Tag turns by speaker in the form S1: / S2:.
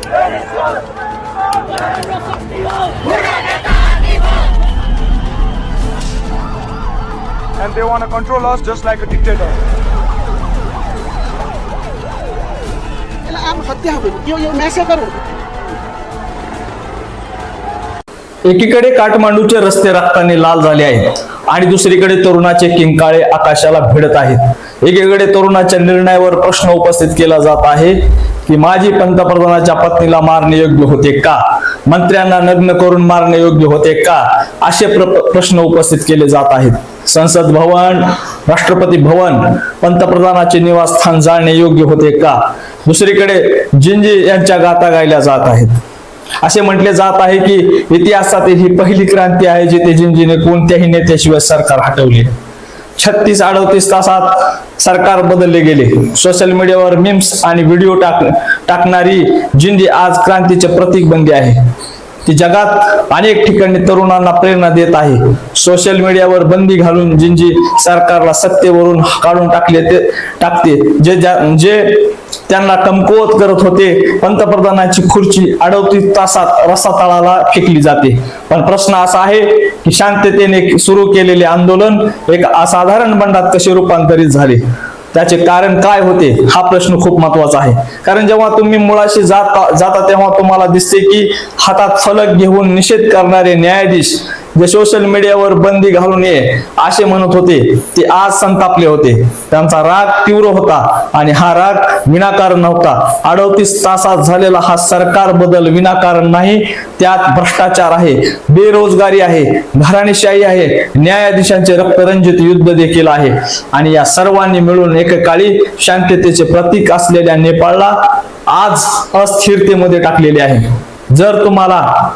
S1: And they want to control us just like a dictator.
S2: एकीकडे काठमांडूचे रस्ते रक्ताने लाल झाले आहेत आणि दुसरीकडे तरुणाचे किंकाळे आकाशाला भिडत आहेत. एकीकडे तरुणाच्या निर्णयावर प्रश्न उपस्थित केला जात आहे की माजी पंतप्रधानाच्या पत्नीला मारणे योग्य होते का, मंत्र्यांना नग्न करून मारणे योग्य होते का, असे प्रश्न उपस्थित केले जात आहेत. संसद भवन, राष्ट्रपती भवन, पंतप्रधानाचे निवासस्थान जाळणे योग्य होते का, दुसरीकडे जिंजी यांच्या गाथा गायल्या जात आहेत. असे म्हटले जात आहे की इतिहासातील ही पहिली क्रांती आहे जिथे जिंजीने कोणत्याही नेत्याशिवाय सरकार हटवले. 36-38 तासात सरकार बदलले गेले. सोशल मीडियावर मीम्स आणि व्हिडिओ टाकणारी जिंजी आज क्रांतीचे प्रतीक बनली आहे. ती जगात अनेक ठिकाणी तरुणांना प्रेरणा देत आहे. सोशल मीडियावर बंदी घालून जिंजी सरकारला सत्तेवरून काढून टाकते. जे त्यांना कमकुवत करत होते. पंतप्रधानाची खुर्ची 38 तासात रसातळाला फेकली जाते. पण प्रश्न असा आहे की शांततेने सुरू केलेले आंदोलन एक असाधारण बंडात कसे रूपांतरित झाले, त्याचे कारण काय होते, हा प्रश्न खूप महत्वाचा आहे. कारण जेव्हा तुम्ही मुळाशी जाता तेव्हा तुम्हाला दिसते की हातात फलक घेऊन निषेध करणारे न्यायाधीश जे सोशल मीडियावर बंदी घालून ये असे म्हणत होते ते आज संतापले होते. त्यांचा राग तीव्र होता आणि हा राग विनाकारण नव्हता. 38 तासात झालेला हा सरकार बदल विनाकारण नाही. त्यात भ्रष्टाचार आहे, बेरोजगारी आहे, घराणेशाही आहे, न्यायाधीशांचे रक्तरंजित युद्ध देखील आहे. आणि या सर्वांनी मिळून एकेकाळी शांततेचे प्रतीक असलेल्या नेपाळला आज अस्थिरतेमध्ये टाकलेले आहे. जर तुम्हाला